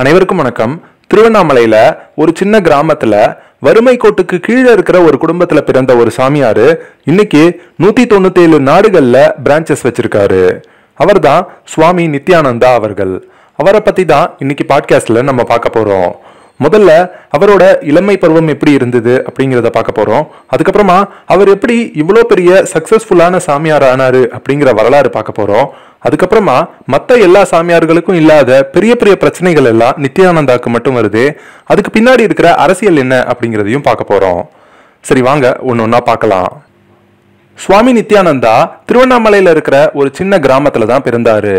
அனைவருக்கும் வணக்கம். திருவண்ணாமலையில ஒரு சின்ன கிராமத்துல வறுமை கோட்டுக்கு கீழே இருக்கிற ஒரு குடும்பத்துல பிறந்த ஒரு சாமியாரு இன்னைக்கு 197 நாடுகள்ல பிரான்ச்சஸ் வச்சிருக்காரு. அவர்தான் சுவாமி நித்யானந்தா அவர்கள். அவரை பத்தி தான் இன்னைக்கு பாட்காஸ்ட்ல நம்ம பார்க்க போறோம். முதல்ல அவரோட இளமை பருவம் எப்படி இருந்தது அப்படிங்கிறத பார்க்க போறோம். அதுக்கப்புறமா அவர் எப்படி இவ்வளோ பெரிய சக்சஸ்ஃபுல்லான சாமியார் ஆனாரு அப்படிங்கிற வரலாறு பார்க்க போறோம். அதுக்கப்புறமா மற்ற எல்லா சாமியார்களுக்கும் இல்லாத பெரிய பெரிய பிரச்சனைகள் எல்லாம் நித்யானந்தாக்கு மட்டும் வருது. அதுக்கு பின்னாடி இருக்கிற அரசியல் என்ன அப்படிங்கிறதையும் பார்க்க போறோம். சரி, வாங்க ஒன்னு ஒன்னா பார்க்கலாம். சுவாமி நித்யானந்தா திருவண்ணாமலையில இருக்கிற ஒரு சின்ன கிராமத்துல தான் பிறந்தாரு.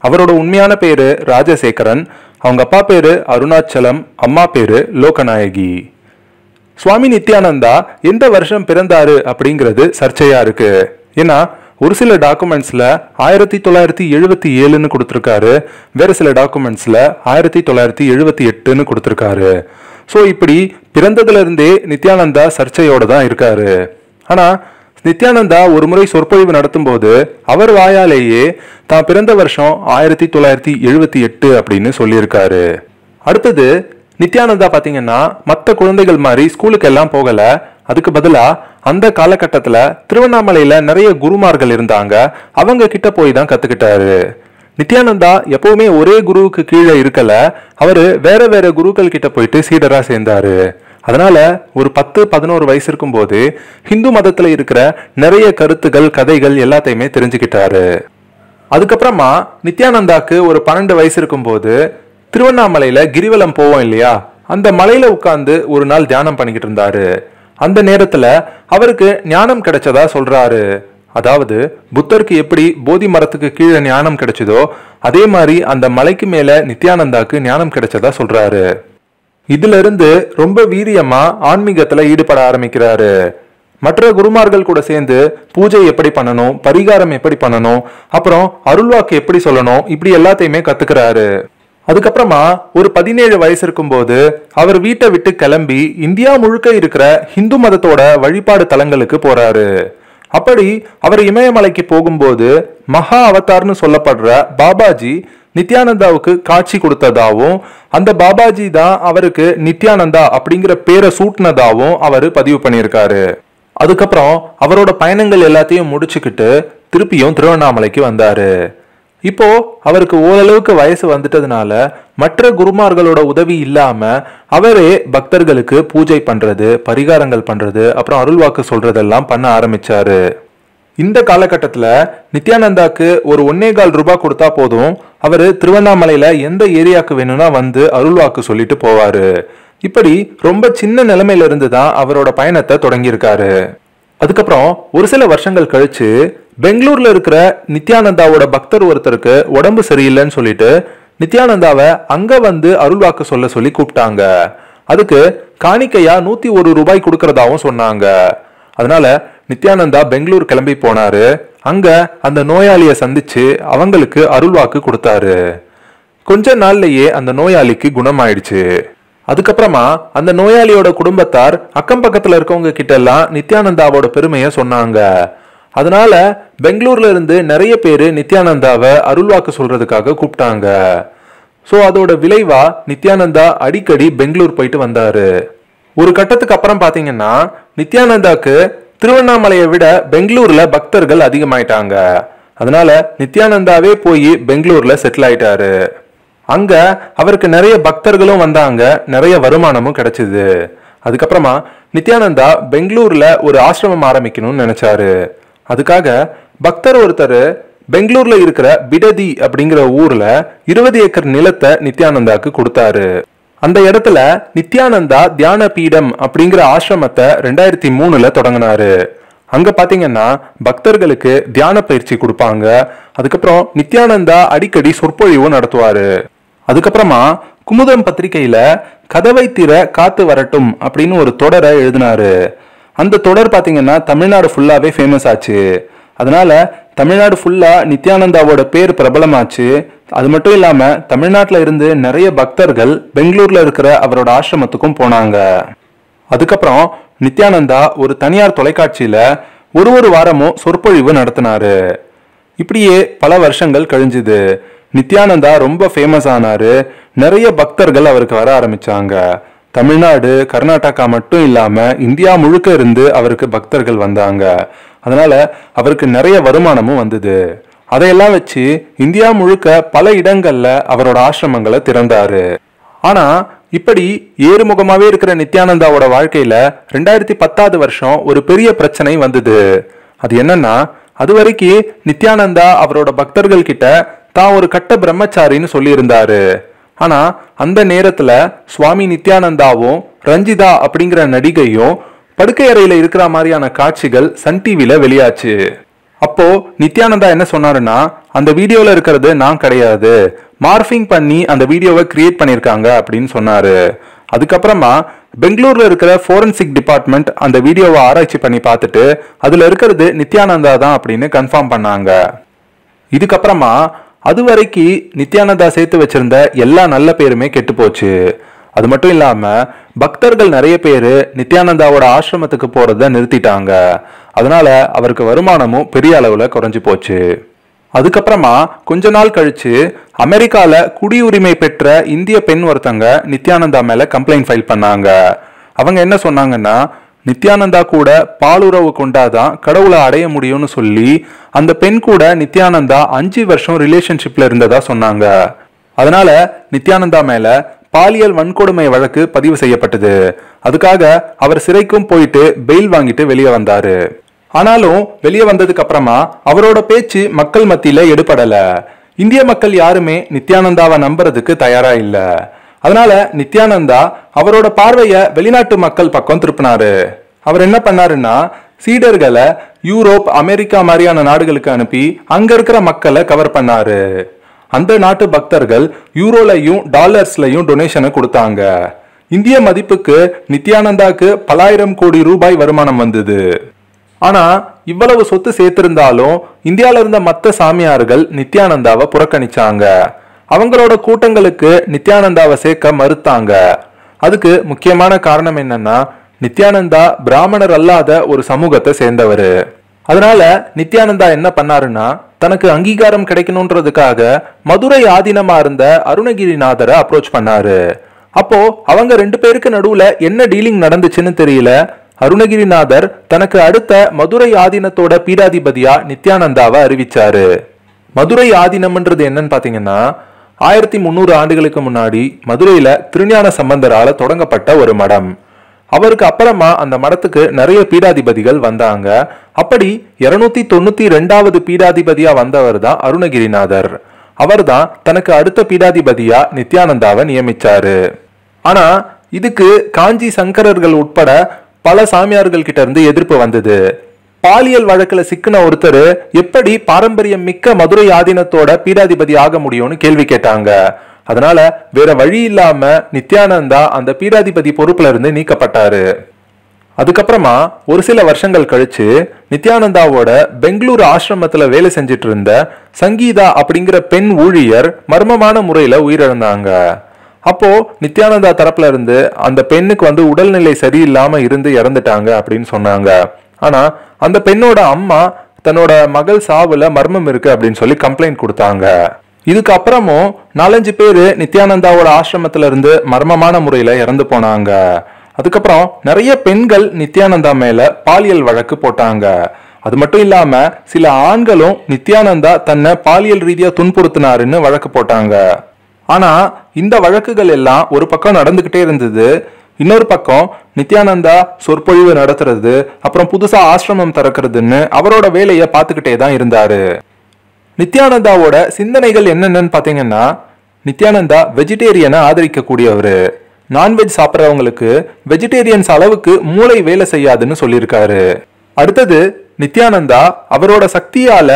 அவரோட உண்மையான பேரு ராஜசேகரன். அவங்க அப்பா பேரு அருணாச்சலம், அம்மா பேரு லோகநாயகி. சுவாமி நித்யானந்தா எந்த வருஷம் பிறந்தாரு அப்படிங்கிறது சர்ச்சையா இருக்கு. ஏன்னா ஒரு சில டாக்குமெண்ட்ஸ்ல 1977ன்னு கொடுத்திருக்காரு, வேற சில டாக்குமெண்ட்ஸ்ல 1978ன்னு கொடுத்திருக்காரு. ஸோ இப்படி பிறந்ததுல இருந்தே நித்யானந்தா சர்ச்சையோட தான் இருக்காரு. ஆனா நித்யானந்தா ஒரு முறை சொற்பொழிவு நடத்தும் போது அவர் வாயாலேயே தான் பிறந்த வருஷம் 1978 அப்படின்னு சொல்லியிருக்காரு. அடுத்தது நித்யானந்தா பாத்தீங்கன்னா மற்ற குழந்தைகள் மாதிரி ஸ்கூலுக்கு எல்லாம் போகல. அதுக்கு பதிலா அந்த காலகட்டத்துல திருவண்ணாமலையில நிறைய குருமார்கள் இருந்தாங்க, அவங்க கிட்ட போய் தான் கத்துக்கிட்டாரு. நித்யானந்தா எப்பவுமே ஒரே குருவுக்கு கீழே இருக்கல, அவரு வேற வேற குருக்கள் கிட்ட போயிட்டு சீடரா சேர்ந்தாரு. அதனால ஒரு 10-11 வயசு இருக்கும் போது ஹிந்து மதத்துல இருக்கிற நிறைய கருத்துகள், கதைகள் எல்லாத்தையுமே தெரிஞ்சுக்கிட்டாரு. அதுக்கப்புறமா நித்யானந்தாக்கு ஒரு 12 வயசு இருக்கும் போது திருவண்ணாமலையில கிரிவலம் போவோம் இல்லையா, அந்த மலையில உட்கார்ந்து ஒரு நாள் தியானம் பண்ணிக்கிட்டு இருந்தாரு. அந்த நேரத்துல அவருக்கு ஞானம் கிடைச்சதா சொல்றாரு. அதாவது புத்தருக்கு எப்படி போதி மரத்துக்கு கீழே ஞானம் கிடைச்சதோ அதே மாதிரி அந்த மலைக்கு மேல நித்யானந்தாக்கு ஞானம் கிடைச்சதா சொல்றாரு. இதுல இருந்து ரொம்ப வீரியமா ஆன்மீகத்துல ஈடுபட ஆரம்பிக்கிறாரு. மற்ற குருமார்கள் கூட சேர்ந்து பூஜை எப்படி பண்ணணும், பரிகாரம் எப்படி பண்ணணும், அப்புறம் அருள்வாக்கு எப்படி சொல்லணும், இப்படி எல்லாத்தையுமே கத்துக்கிறாரு. அதுக்கப்புறமா ஒரு 17 வயசு இருக்கும் போது அவர் வீட்டை விட்டு கிளம்பி இந்தியா முழுக்க இருக்கிற ஹிந்து மதத்தோட வழிபாடு தலங்களுக்கு போறாரு. அப்படி அவர் இமயமலைக்கு போகும்போது மகா அவதார்னு சொல்லப்படுற பாபாஜி நித்யானந்தாவுக்கு காட்சி கொடுத்ததாவும் அந்த பாபாஜி தான் அவருக்கு நித்யானந்தா அப்படிங்கிற பேரை சூட்டினதாவும் அவர் பதிவு பண்ணியிருக்காரு. அதுக்கப்புறம் அவரோட பயணங்கள் எல்லாத்தையும் முடிச்சுக்கிட்டு திருப்பியும் திருவண்ணாமலைக்கு வந்தாரு. இப்போ அவருக்கு ஓரளவுக்கு வயசு வந்துட்டதுனால மற்ற குருமார்களோட உதவி இல்லாம அவரே பக்தர்களுக்கு பூஜை பண்றது, பரிகாரங்கள் பண்றது, அப்புறம் அருள்வாக்கு சொல்றதெல்லாம் பண்ண ஆரம்பிச்சாரு. இந்த காலகட்டத்துல நித்யானந்தாக்கு ஒரு 1.25 ரூபாய் கொடுத்தா போதும், அவரு திருவண்ணாமலையில எந்த ஏரியாவுக்கு வேணும்னா வந்து அருள்வாக்கு சொல்லிட்டு போவாரு. இப்படி ரொம்ப சின்ன நிலைமையில இருந்து தான் அவரோட பயணத்தை தொடங்கியிருக்காரு. அதுக்கப்புறம் ஒரு சில வருஷங்கள் கழிச்சு பெங்களூர்ல இருக்கிற நித்யானந்தாவோட பக்தர் ஒருத்தருக்கு உடம்பு சரியில்லைன்னு சொல்லிட்டு நித்யானந்தாவை அங்க வந்து அருள்வாக்கு சொல்ல சொல்லி கூப்பிட்டாங்க. அதுக்கு காணிக்கையா 101 ரூபாய் கொடுக்கறதாவும் சொன்னாங்க. அதனால நித்யானந்தா பெங்களூர் கிளம்பி போனாரு. அங்க அந்த நோயாளிய சந்திச்சு அவங்களுக்கு அருள்வாக்கு கொடுத்தாரு. கொஞ்ச நாள்லயே அந்த நோயாளிக்கு குணமாயிடுச்சு. அதுக்கப்புறமா அந்த நோயாளியோட குடும்பத்தார் அக்கம் பக்கத்துல இருக்கவங்க கிட்ட எல்லாம் நித்யானந்தாவோட பெருமையை சொன்னாங்க. அதனால பெங்களூர்ல இருந்து நிறைய பேரு நித்யானந்தாவை அருள்வாக்கு சொல்றதுக்காக கூப்பிட்டாங்க. சோ அதோட விளைவா நித்யானந்தா அடிக்கடி பெங்களூர் போயிட்டு வந்தாரு. ஒரு கட்டத்துக்கு அப்புறம் பாத்தீங்கன்னா நித்யானந்தாக்கு திருவண்ணாமலையை விட பெங்களூர்ல பக்தர்கள் அதிகமாயிட்டாங்க. அதனால நித்யானந்தாவே போய் பெங்களூர்ல செட்டில் ஆயிட்டாரு. அங்க அவருக்கு நிறைய பக்தர்களும் வந்தாங்க, நிறைய வருமானமும் கிடைச்சது. அதுக்கப்புறமா நித்யானந்தா பெங்களூர்ல ஒரு ஆசிரமம் ஆரம்பிக்கணும்னு நினைச்சாரு. அதுக்காக பக்தர் ஒருத்தர் பெங்களூர்ல இருக்கிற பிடதி அப்படிங்கிற ஊர்ல 20 ஏக்கர் நிலத்தை நித்யானந்தாக்கு கொடுத்தாரு. அந்த இடத்துல நித்யானந்தா தியான பீடம் அப்படிங்கிற ஆசிரமத்தை 2003ல தொடங்கினாரு. அங்க பாத்தீங்கன்னா பக்தர்களுக்கு தியான பயிற்சி கொடுப்பாங்க. அதுக்கப்புறம் நித்யானந்தா அடிக்கடி சொற்பொழிவு நடத்துவாரு. அதுக்கப்புறமா குமுதம் பத்திரிகையில கதவை திற காத்து வரட்டும் அப்படின்னு ஒரு தொடரை எழுதினாரு. அந்த தொடர் பாத்தீங்கன்னா தமிழ்நாடு ஃபுல்லாவே ஃபேமஸ் ஆச்சு. அதனால தமிழ்நாடு ஃபுல்லா நித்யானந்தாவோட பேர் பிரபலமாச்சு. அது மட்டும் இல்லாம தமிழ்நாட்டுல இருந்து நிறைய பக்தர்கள் பெங்களூர்ல இருக்கிற அவரோட ஆசிரமத்துக்கும் போனாங்க. அதுக்கப்புறம் நித்யானந்தா ஒரு தனியார் தொலைக்காட்சியில ஒரு வாரமும் சொற்பொழிவு நடத்தினாரு. இப்படியே பல வருஷங்கள் கழிஞ்சுது. நித்யானந்தா ரொம்ப ஃபேமஸ் ஆனாரு. நிறைய பக்தர்கள் அவருக்கு வர ஆரம்பிச்சாங்க. தமிழ்நாடு, கர்நாடகா மட்டும் இல்லாம இந்தியா முழுக்க இருந்து அவருக்கு பக்தர்கள் வந்தாங்க. அதனால அவருக்கு நிறைய வருமானமும் வந்தது. அதையெல்லாம் வச்சு இந்தியா முழுக்க பல இடங்கள்ல அவரோட ஆசிரமங்களை திறந்தாரு. ஆனா இப்படி ஏறுமுகமாவே இருக்கிற நித்யானந்தாவோட வாழ்க்கையில 2010 வருஷம் ஒரு பெரிய பிரச்சனை வந்தது. அது என்னன்னா, அது வரைக்கும் நித்யானந்தா அவரோட பக்தர்கள் கிட்ட தான் ஒரு கட்ட பிரம்மச்சாரின்னு சொல்லி இருந்தாரு. ஆனா அந்த நேரத்துல சுவாமி நித்யானந்தாவும் ரஞ்சிதா அப்படிங்கிற நடிகையும் படுக்கை அறையில இருக்கிற மாதிரியான காட்சிகள் சன் டிவில வெளியாச்சு. அப்போ நித்யானந்தா என்ன சொன்னாருன்னா, அந்த வீடியோல இருக்கிறது நான் கிடையாது, மார்பிங் பண்ணி அந்த வீடியோவை கிரியேட் பண்ணிருக்காங்க அப்படின்னு சொன்னாரு. அதுக்கப்புறமா பெங்களூர்ல இருக்கிற ஃபோரன்சிக் டிபார்ட்மெண்ட் அந்த வீடியோவை ஆராய்ச்சி பண்ணி பார்த்துட்டு அதுல இருக்கிறது நித்யானந்தா தான் அப்படின்னு கன்ஃபார்ம் பண்ணாங்க. இதுக்கப்புறமா அது வரைக்கும் நித்யானந்தா சேர்த்து வச்சிருந்த எல்லா நல்ல பேருமே கெட்டு போச்சு. அது மட்டும் இல்லாம பக்தர்கள் நிறைய பேரு நித்யானந்தாவோட ஆசிரமத்துக்கு போறத நிறுத்திட்டாங்க. அதனால அவருக்கு வருமானமும் பெரிய அளவுல குறைஞ்சு போச்சு. அதுக்கப்புறமா கொஞ்ச நாள் கழிச்சு அமெரிக்கால குடியுரிமை பெற்ற இந்திய பெண் ஒருத்தங்க நித்யானந்தா மேல கம்ப்ளைண்ட் ஃபைல் பண்ணாங்க. அவங்க என்ன சொன்னாங்கன்னா, நித்யானந்தா கூட பாலுறவு கொண்டாதான் கடவுளை அடைய முடியும்னு சொல்லி அந்த பெண் கூட நித்யானந்தா 5 வருஷம் ரிலேஷன்ஷிப்ல இருந்ததா சொன்னாங்க. அதனால நித்யானந்தா மேல பாலியல் வன்கொடுமை வழக்கு பதிவு செய்யப்பட்டது. அதுக்காக அவர் சிறைக்கும் போயிட்டு பெயில் வாங்கிட்டு வெளியே வந்தாரு. ஆனாலும் வெளியே வந்ததுக்கு அப்புறமா அவரோட பேச்சு மக்கள் மத்தியில எடுபடல. இந்திய மக்கள் யாருமே நித்யானந்தாவை நம்புறதுக்கு தயாரா இல்ல. அதனால நித்யானந்தா அவரோட பார்வைய வெளிநாட்டு மக்கள் பக்கம் திருப்பினாரு. அவர் என்ன பண்ணாருன்னா, சீடர்களை யூரோப், அமெரிக்கா மாதிரியான நாடுகளுக்கு அனுப்பி அங்க இருக்கிற மக்களை கவர் பண்ணாரு. அந்த நாட்டு பக்தர்கள் யூரோலையும் டாலர்ஸ்லயும் டொனேஷனை கொடுத்தாங்க. இந்திய மதிப்புக்கு நித்யானந்தாக்கு பலாயிரம் கோடி ரூபாய் வருமானம் வந்தது. ஆனா இவ்வளவு சொத்து சேர்த்திருந்தாலும் இந்தியால இருந்த மற்ற சாமியார்கள் நித்யானந்தாவை புறக்கணிச்சாங்க. அவங்களோட கூட்டங்களுக்கு நித்யானந்தாவை சேர்க்க மறுத்தாங்க. அதுக்கு முக்கியமான காரணம் என்னன்னா, நித்யானந்தா பிராமணர் அல்லாத ஒரு சமூகத்தை சேர்ந்தவர். அதனால நித்யானந்தா என்ன பண்ணாருன்னா, தனக்கு அங்கீகாரம் கிடைக்கணும்ன்றதுக்காக மதுரை ஆதீனமா இருந்த அருணகிரிநாதரை அப்ரோச் பண்ணாரு. அப்போ அவங்க 2 பேருக்கு நடுவுல என்ன டீலிங் நடந்துச்சுன்னு தெரியல. அருணகிரிநாதர் தனக்கு அடுத்த மதுரை ஆதீனத்தோட பீடாதிபதியா நித்யானந்தாவை அறிவிச்சாரு. மதுரை ஆதீனம்ன்றது என்னன்னு பாத்தீங்கன்னா, 1300 ஆண்டுகளுக்கு முன்னாடி மதுரையில திருஞான சம்பந்தரால தொடங்கப்பட்ட ஒரு மடம். அவருக்கு அப்புறமா அந்த மடத்துக்கு நிறைய பீடாதிபதிகள் வந்தாங்க. அப்படி 292வது பீடாதிபதியா வந்தவர் தான் அருணகிரிநாதர். அவர் தான் தனக்கு அடுத்த பீடாதிபதியா நித்யானந்தாவை நியமிச்சாரு. ஆனா இதுக்கு காஞ்சி சங்கரர்கள் உட்பட பல சாமியார்கள் கிட்ட இருந்து எதிர்ப்பு வந்தது. பாலியல் வழக்குல சிக்கின ஒருத்தர் எப்படி பாரம்பரியம் மிக்க மதுரை ஆதீனத்தோட பீடாதிபதி ஆக முடியும்னு கேள்வி கேட்டாங்க. அதனால வேற வழி இல்லாம நித்யானந்தா அந்த பீடாதிபதி பொறுப்புல இருந்து நீக்கப்பட்டாரு. அதுக்கப்புறமா ஒரு சில வருஷங்கள் கழிச்சு நித்யானந்தாவோட பெங்களூரு ஆசிரமத்துல வேலை செஞ்சிட்டு இருந்த சங்கீதா அப்படிங்கிற பெண் ஊழியர் மர்மமான முறையில உயிரிழந்தாங்க. அப்போ நித்யானந்தா தரப்புல இருந்து அந்த பெண்ணுக்கு உடல்நிலை சரியில்லாம இருந்து இறந்துட்டாங்க அப்படின்னு சொன்னாங்க. ஆனா அந்த பெண்ணோட அம்மா தன்னோட மகள் சாவுல மர்மம் இருக்கு அப்படின்னு சொல்லி கம்ப்ளைண்ட் கொடுத்தாங்க. இதுக்கு அப்புறமும் 4-5 பேரு நித்யானந்தாவோட ஆசிரமத்துல இருந்து மர்மமான முறையில இறந்து போனாங்க. அதுக்கப்புறம் நிறைய பெண்கள் நித்யானந்தா மேல பாலியல் வழக்கு போட்டாங்க. அது மட்டும் இல்லாம சில ஆண்களும் நித்யானந்தா தன்னை பாலியல் ரீதியா துன்புறுத்தினாருன்னு வழக்கு போட்டாங்க. ஆனா இந்த வழக்குகள் எல்லாம் ஒரு பக்கம் நடந்துகிட்டே இருந்தது. இன்னொரு பக்கம் நித்யானந்தா சொற்பொழிவு நடத்துறது, அப்புறம் புதுசா ஆசிரமம் திறக்கிறதுன்னு அவரோட வேலையை பார்த்துக்கிட்டே தான் இருந்தாரு. நித்யானந்தாவோட சிந்தனைகள் என்னென்னு பாத்தீங்கன்னா, நித்யானந்தா வெஜிடேரியனை ஆதரிக்க கூடியவரு. நான்வெஜ் சாப்பிட்றவங்களுக்கு வெஜிடேரியன்ஸ் அளவுக்கு மூளை வேலை செய்யாதுன்னு சொல்லியிருக்காரு. அடுத்தது நித்யானந்தா அவரோட சக்தியால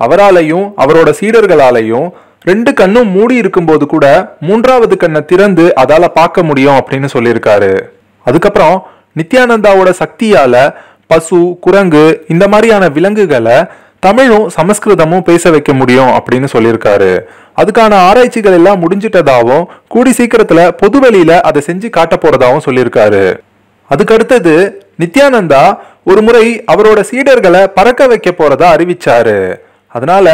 அவராலையும் அவரோட சீடர்களாலையும் 2 கண்ணும் மூடி இருக்கும்போது கூட 3வது கண்ணை திறந்து அதால பார்க்க முடியும் அப்படின்னு சொல்லியிருக்காரு. அதுக்கப்புறம் நித்யானந்தாவோட சக்தியால பசு, குரங்கு இந்த மாதிரியான விலங்குகளை தமிழும் சமஸ்கிருதமும் பேச வைக்க முடியும் அப்படின்னு சொல்லியிருக்காரு. அதுக்கான ஆராய்ச்சிகள் எல்லாம் முடிஞ்சிட்டதாவும் கூடி சீக்கிரத்துல பொதுவெளியில அதை செஞ்சு காட்ட போறதாவும் சொல்லியிருக்காரு. அதுக்கடுத்தது நித்யானந்தா ஒரு முறை அவரோட சீடர்களை பறக்க வைக்க போறதா அறிவிச்சாரு. அதனால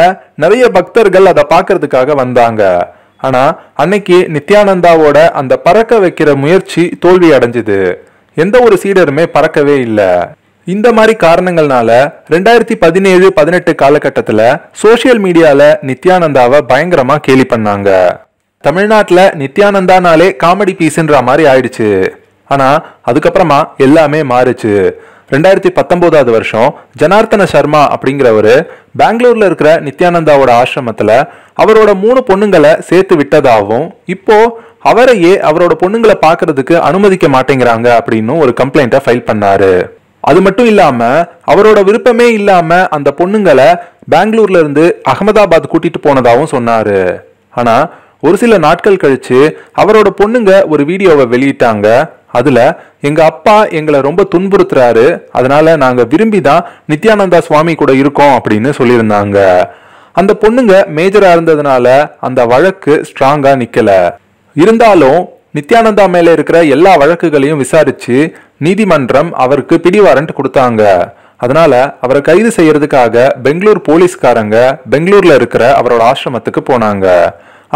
நிறைய பக்தர்கள் அதை பார்க்கறதுக்காக வந்தாங்க. ஆனா அன்னைக்கு நித்யானந்தாவோட அந்த பறக்க வைக்கிற முயற்சி தோல்வி அடைஞ்சுது. எந்த ஒரு சீடருமே பறக்கவே இல்லை. இந்த மாதிரி காரணங்கள்னால 2017-18 காலகட்டத்துல சோசியல் மீடியால நித்யானந்தாவை பயங்கரமா கேலி பண்ணாங்க. தமிழ்நாட்டுல நித்யானந்தானாலே காமெடி பீஸ்ன்ற மாதிரி ஆயிடுச்சு. ஆனா அதுக்கப்புறமா எல்லாமே மாறுச்சு. 2019 வருஷம் ஜனார்த்தன சர்மா அப்படிங்கிறவரு பெங்களூர்ல இருக்கிற நித்யானந்தாவோட ஆசிரமத்துல அவரோட 3 பொண்ணுங்களை சேர்த்து விட்டதாகவும் இப்போ அவரையே அவரோட பொண்ணுங்களை பாக்குறதுக்கு அனுமதிக்க மாட்டேங்கிறாங்க அப்படின்னு ஒரு கம்ப்ளைண்ட்டை ஃபைல் பண்ணாரு. அது மட்டும் இல்லாம அவரோட விருப்பமே இல்லாம அந்த பொண்ணுங்களை பெங்களூர்ல இருந்து அகமதாபாத் கூட்டிட்டு போனதாகவும் சொன்னாரு. ஆனா ஒரு சில நாட்கள் கழிச்சு அவரோட பொண்ணுங்க ஒரு வீடியோவை வெளியிட்டாங்க. அதுல எங்க அப்பா எங்களை ரொம்ப துன்புறுத்துறாரு, அதனால நாங்க விரும்பிதான் நித்யானந்தா சுவாமி கூட இருக்கோம் அப்படின்னு சொல்லியிருந்தாங்க. அந்த பொண்ணுங்க மேஜரா இருந்ததுனால அந்த வழக்கு ஸ்ட்ராங்கா நிக்கல. இருந்தாலும் நித்யானந்தா மேல இருக்கிற எல்லா வழக்குகளையும் விசாரிச்சு நீதிமன்றம் அவருக்கு பிடிவாரண்ட் கொடுத்தாங்க. அதனால அவரை கைது செய்யறதுக்காக பெங்களூர் போலீஸ்காரங்க பெங்களூர்ல இருக்கிற அவரோட ஆசிரமத்துக்கு போனாங்க.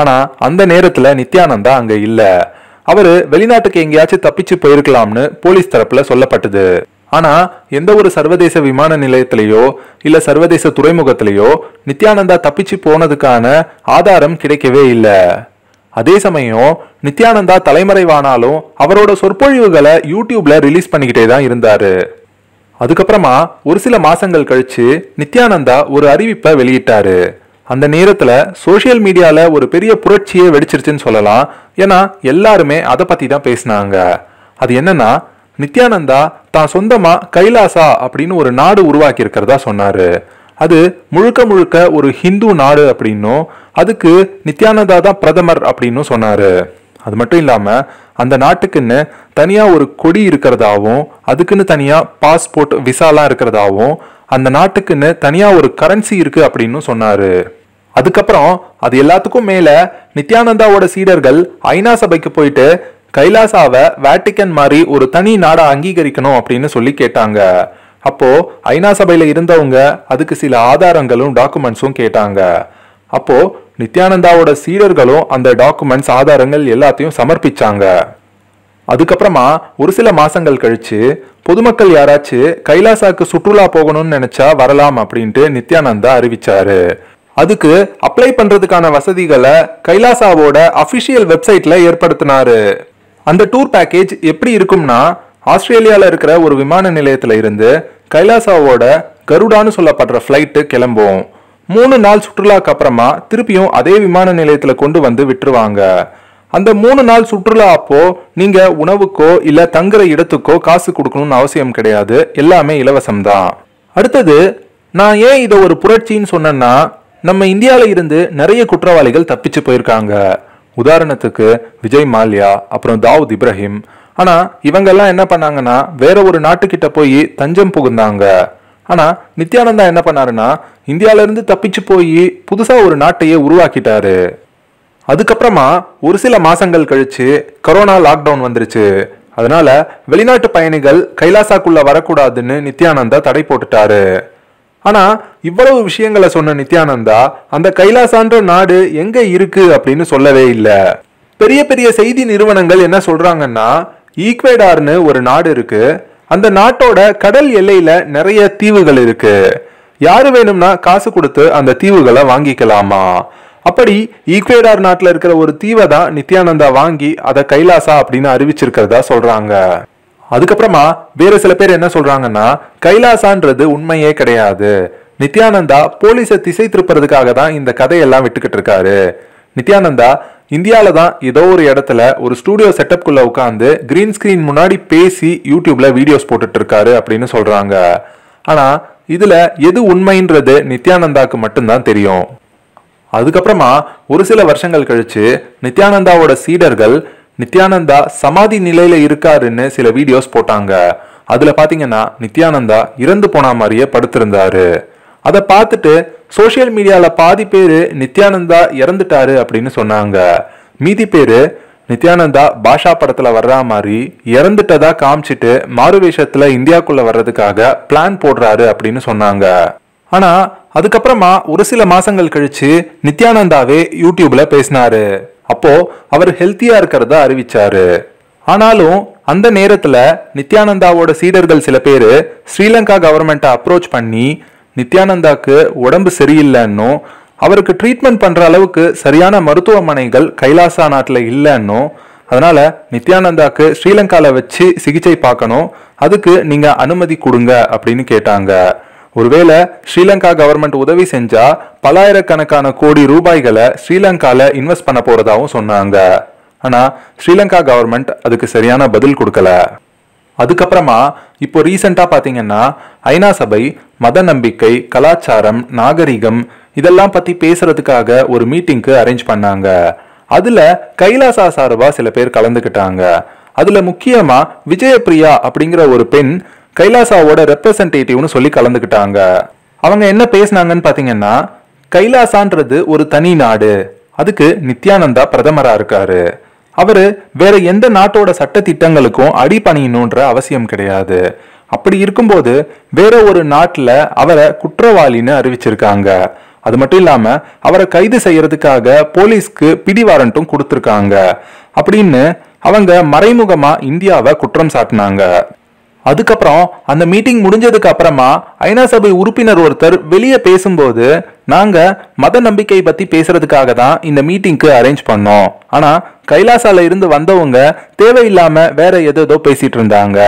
ஆனா அந்த நேரத்துல நித்யானந்தா அங்க இல்ல. அவரு வெளிநாட்டுக்கு எங்கேயாச்சும் தப்பிச்சு போயிருக்கலாம்னு போலீஸ் தரப்புல சொல்லப்பட்டது. ஆனா எந்த ஒரு சர்வதேச விமான நிலையத்திலேயோ இல்ல சர்வதேச துறைமுகத்திலேயோ நித்யானந்தா தப்பிச்சு போனதுக்கான ஆதாரம் கிடைக்கவே இல்லை. அதே சமயம் நித்யானந்தா தலைமறைவானாலும் அவரோட சொற்பொழிவுகளை யூடியூப்ல ரிலீஸ் பண்ணிக்கிட்டே தான் இருந்தாரு. அதுக்கப்புறமா ஒரு சில மாசங்கள் கழிச்சு நித்யானந்தா ஒரு அறிவிப்பை வெளியிட்டாரு. அந்த நேரத்துல சோசியல் மீடியால ஒரு பெரிய புரட்சியே வெடிச்சிருச்சுன்னு சொல்லலாம். ஏன்னா எல்லாருமே அதை பத்தி தான் பேசினாங்க. அது என்னன்னா, நித்யானந்தா தான் சொந்தமா கைலாசா அப்படின்னு ஒரு நாடு உருவாக்கி இருக்கிறதா சொன்னாரு. அது முழுக்க முழுக்க ஒரு ஹிந்து நாடு அப்படின்னும் அதுக்கு நித்யானந்தா தான் பிரதமர் அப்படின்னு சொன்னாரு. அது மட்டும் இல்லாம அந்த நாட்டுக்குன்னு தனியா ஒரு கொடி இருக்கிறதாவும் அதுக்குன்னு தனியா பாஸ்போர்ட் விசாலாம் இருக்கிறதாவும் அந்த நாட்டுக்குன்னு தனியா ஒரு கரன்சி இருக்கு அப்படின்னு சொன்னாரு. அதுக்கப்புறம் அது எல்லாத்துக்கும் மேல நித்யானந்தாவோட சீடர்கள் ஐநா சபைக்கு போயிட்டு கைலாசாவை வேட்டிக்கன் மாதிரி ஒரு தனி நாடா அங்கீகரிக்கணும் அப்படின்னு சொல்லி கேட்டாங்க. அப்போ ஐநா சபையில இருந்தவங்க அதுக்கு சில ஆதாரங்களும் டாக்குமெண்ட்ஸும் கேட்டாங்க. அப்போ நித்யானந்தாவோட சீடர்களும் அந்த டாக்குமெண்ட்ஸ் ஆதாரங்கள் எல்லாத்தையும் சமர்ப்பிச்சாங்க. அதுக்கப்புறமா ஒரு சில மாசங்கள் கழிச்சு பொதுமக்கள் யாராச்சும் கைலாசாக்கு சுற்றுலா போகணும்னு நினைச்சா வரலாம் அப்படின்ட்டு நித்யானந்தா அறிவிச்சாரு. அதுக்கு அப்ளை பண்றதுக்கான வசதிகளை கைலாசாவோட அபிஷியல் வெப்சைட்ல ஏற்படுத்தினாரு. அந்த டூர் பேக்கேஜ் எப்படி இருக்கும்னா, ஆஸ்திரேலியால இருக்கிற ஒரு விமான நிலையத்துல இருந்து கைலாசாவோட கருடான்னு சொல்லப்படுற ஃபிளைட்டு கிளம்பும். 3 நாள் சுற்றுலாக்கு அப்புறமா திருப்பியும் அதே விமான நிலையத்துல கொண்டு வந்து விட்டுருவாங்க. அந்த 3 நாள் சுற்றுலா அப்போ நீங்க உணவுக்கோ இல்ல தங்குற இடத்துக்கோ காசு கொடுக்கணும்னு அவசியம் கிடையாது. எல்லாமே இலவசம்தான். அடுத்தது, நான் ஏன் இதை ஒரு புரட்சின்னு சொன்னேன்னா, நம்ம இந்தியால இருந்து நிறைய குற்றவாளிகள் தப்பிச்சு போயிருக்காங்க. உதாரணத்துக்கு விஜய் மால்யா, அப்புறம் தாவூத் இப்ராஹிம். ஆனா இவங்கெல்லாம் என்ன பண்ணாங்கன்னா வேற ஒரு நாட்டுக்கிட்ட போய் தஞ்சம் புகுந்தாங்க. ஆனா நித்யானந்தா என்ன பண்ணாருன்னா இந்தியால இருந்து தப்பிச்சு போய் புதுசா ஒரு நாட்டையே உருவாக்கிட்டாரு. அதுக்கப்புறமா ஒரு சில மாசங்கள் கழிச்சு கொரோனா லாக்டவுன் வந்துருச்சு. அதனால வெளிநாட்டு பயணிகள் கைலாசாக்குள்ள வரக்கூடாதுன்னு நித்யானந்தா தடை போட்டுட்டாரு. ஆனா இவ்வளவு விஷயங்களை சொன்ன நித்யானந்தா அந்த கைலாசான்ற நாடு எங்க இருக்கு அப்படின்னு சொல்லவே இல்லை. பெரிய பெரிய செய்தி நிறுவனங்கள் என்ன சொல்றாங்கன்னா, ஈக்வேடார்னு ஒரு நாடு இருக்கு, அந்த நாட்டோட கடல் எல்லையில நிறைய தீவுகள் இருக்கு, யாரு வேணும்னா காசு கொடுத்து அந்த தீவுகளை வாங்கிக்கலாமா. அப்படி ஈக்வேடார் நாட்டுல இருக்கிற ஒரு தீவை தான் நித்யானந்தா வாங்கி அதை கைலாசா அப்படின்னு அறிவிச்சிருக்கிறதா சொல்றாங்க. அதுக்கப்புறமா வேற சில பேர் என்ன சொல்றாங்கன்னா, கைலாசான்றது உண்மையே கிடையாது, நித்யானந்தா போலீஸை திசை திருப்புறதுக்காக தான் இந்த கதையெல்லாம் விட்டுக்கிட்டு இருக்காரு. நித்யானந்தா இந்தியால தான் ஏதோ ஒரு இடத்துல ஒரு ஸ்டூடியோ செட்டப் குள்ள உட்காந்து கிரீன் ஸ்கிரீன் முன்னாடி பேசி யூடியூப்ல வீடியோஸ் போட்டுட்டு இருக்காரு அப்படின்னு சொல்றாங்க. ஆனா இதுல எது உண்மைன்றது நித்யானந்தாக்கு மட்டும்தான் தெரியும். அதுக்கப்புறமா ஒரு சில வருஷங்கள் கழிச்சு நித்யானந்தாவோட சீடர்கள் நித்யானந்தா சமாதி நிலையில இருக்காருன்னு சில வீடியோஸ் போட்டாங்க. அதுல பாத்தீங்கன்னா நித்யானந்தா இறந்து போன மாதிரியே படுத்திருந்தாரு. அதை பார்த்துட்டு சோசியல் மீடியால பாதி பேரு நித்யானந்தா இறந்துட்டாரு அப்படின்னு சொன்னாங்க. மீதி பேரு நித்யானந்தா பாஷா படத்துல வர்ற மாதிரி இறந்துட்டதா காமிச்சிட்டு மாறுவேஷத்துல இந்தியாக்குள்ள வர்றதுக்காக பிளான் போடுறாரு அப்படின்னு சொன்னாங்க. ஆனா அதுக்கப்புறமா ஒரு சில மாசங்கள் கழிச்சு நித்யானந்தாவே யூடியூப்ல பேசினாரு. அப்போ அவர் ஹெல்த்தியா இருக்கிறதா அறிவிச்சாரு. ஆனாலும் அந்த நேரத்துல நித்யானந்தாவோட சீடர்கள் சில பேரு ஸ்ரீலங்கா கவர்மெண்ட்டை அப்ரோச் பண்ணி நித்யானந்தாக்கு உடம்பு சரியில்லைன்னும் அவருக்கு ட்ரீட்மெண்ட் பண்ற அளவுக்கு சரியான மருத்துவமனைகள் கைலாசா நாட்டுல இல்லைன்னும் அதனால நித்யானந்தாக்கு ஸ்ரீலங்கால வச்சு சிகிச்சை பார்க்கணும், அதுக்கு நீங்க அனுமதி கொடுங்க அப்படின்னு கேட்டாங்க. ஒருவேளை ஸ்ரீலங்கா கவர்மெண்ட் உதவி செஞ்சா பல்லாயிரக்கணக்கான கோடி ரூபாய்களை ஸ்ரீலங்கால இன்வெஸ்ட் பண்ண போறதாவும் சொன்னாங்க. ஆனா ஸ்ரீலங்கா கவர்மெண்ட் அதுக்கு சரியான பதில் கொடுக்கல. அதுக்கப்புறமா இப்போ ரீசெண்டா பாத்தீங்கன்னா ஐநா சபை மத நம்பிக்கை, கலாச்சாரம், நாகரிகம் இதெல்லாம் பத்தி பேசுறதுக்காக ஒரு மீட்டிங்க்கு அரேஞ்ச் பண்ணாங்க. அதுல கைலாசா சார்பா சில பேர் கலந்துக்கிட்டாங்க. அதுல முக்கியமா விஜயபிரியா அப்படிங்கிற ஒரு பெண் கைலாசாவோட ரெப்ரசன்டேட்டிவ்னு சொல்லி கலந்துக்கிட்டாங்க. அவங்க என்ன பேசினாங்கன்னு பாத்தீங்கன்னா, கைலாசான்றது ஒரு தனி நாடு, அதுக்கு நித்யானந்தா பிரதமரா இருக்காரு, அவரு வேற எந்த நாட்டோட சட்ட திட்டங்களுக்கும் அடிபணியணுன்ற அவசியம் கிடையாது, அப்படி இருக்கும்போது வேற ஒரு நாட்டுல அவரை குற்றவாளின்னு அறிவிச்சிருக்காங்க, அது மட்டும் இல்லாம அவரை கைது செய்யறதுக்காக போலீஸ்க்கு பிடி வாரண்ட்டும் கொடுத்திருக்காங்க அப்படின்னு அவங்க மறைமுகமா இந்தியாவை குற்றம் சாட்டினாங்க. அதுக்கப்புறம் அந்த மீட்டிங் முடிஞ்சதுக்கு அப்புறமா ஐநா சபை உறுப்பினர் ஒருத்தர் வெளியே பேசும்போது, நாங்க மத நம்பிக்கை பத்தி பேசுறதுக்காக தான் இந்த மீட்டிங்க்கு அரேஞ்ச் பண்ணோம், ஆனா கைலாசால இருந்து வந்தவங்க தேவையில்லாம வேற ஏதோ பேசிட்டு இருந்தாங்க,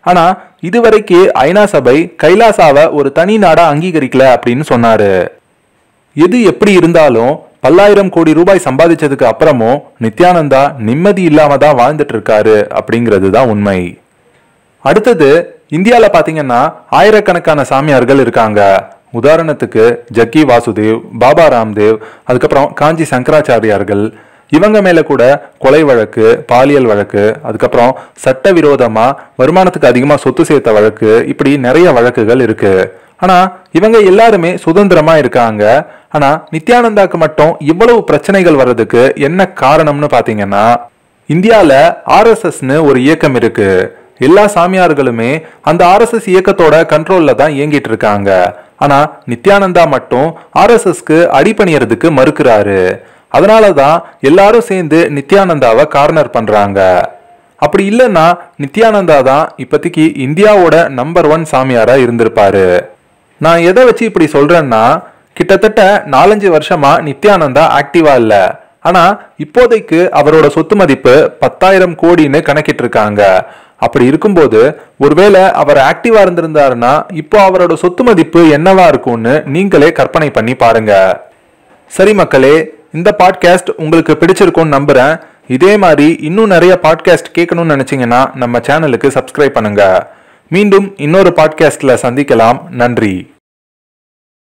ஆனா இதுவரைக்கும் ஐநா சபை கைலாசாவை ஒரு தனி நாடா அங்கீகரிக்கல அப்படின்னு சொன்னாரு. எது எப்படி இருந்தாலும் பல்லாயிரம் கோடி ரூபாய் சம்பாதிச்சதுக்கு அப்புறமும் நித்யானந்தா நிம்மதி இல்லாம தான் வாழ்ந்துட்டு இருக்காரு அப்படிங்கிறது தான் உண்மை. அடுத்தது இந்தியால பாத்தீங்கன்னா ஆயிரக்கணக்கான சாமியார்கள் இருக்காங்க. உதாரணத்துக்கு ஜக்கி வாசுதேவ், பாபா ராம்தேவ், அதுக்கப்புறம் காஞ்சி சங்கராச்சாரியார்கள், இவங்க மேல கூட கொலை வழக்கு, பாலியல் வழக்கு, அதுக்கப்புறம் சட்டவிரோதமா வருமானத்துக்கு அதிகமா சொத்து சேர்த்த வழக்கு, இப்படி நிறைய வழக்குகள் இருக்கு. ஆனா இவங்க எல்லாருமே சுதந்திரமா இருக்காங்க. ஆனா நித்யானந்தாக்கு மட்டும் இவ்வளவு பிரச்சனைகள் வர்றதுக்கு என்ன காரணம்னு பாத்தீங்கன்னா, இந்தியால RSSன்னு ஒரு இயக்கம் இருக்கு. எல்லா சாமியார்களுமே அந்த RSS இயக்கத்தோட கண்ட்ரோல்ல தான் இயங்கிட்டு இருக்காங்க. ஆனா நித்யானந்தா மட்டும் RSSக்கு அடிபணியறதுக்கு மறுக்கிறாரு. அதனாலதான் எல்லாரும் சேர்ந்து நித்யானந்தாவை கார்னர் பண்றாங்க. அப்படி இல்லைன்னா நித்யானந்தா தான் இப்போதைக்கு இந்தியாவோட நம்பர் 1 சாமியாரா இருந்திருப்பாரு. நான் எதை வச்சு இப்படி சொல்றேன்னா, கிட்டத்தட்ட 4-5 வருஷமா நித்யானந்தா ஆக்டிவா இல்ல, ஆனா இப்போதைக்கு அவரோட சொத்து மதிப்பு 10,000 கோடின்னு கணக்கிட்டு இருக்காங்க. அப்படி இருக்கும்போது ஒருவேளை அவர் ஆக்டிவா இருந்திருந்தாருன்னா இப்போ அவரோட சொத்து மதிப்பு என்னவா இருக்கும்னு நீங்களே கற்பனை பண்ணி பாருங்க. சரி மக்களே, இந்த பாட்காஸ்ட் உங்களுக்கு பிடிச்சிருக்கும்னு நம்புறேன். இதே மாதிரி இன்னும் நிறைய பாட்காஸ்ட் கேட்கணும்னு நினைச்சீங்கன்னா நம்ம சேனலுக்கு சப்ஸ்கிரைப் பண்ணுங்க. மீண்டும் இன்னொரு பாட்காஸ்ட்ல சந்திக்கலாம். நன்றி.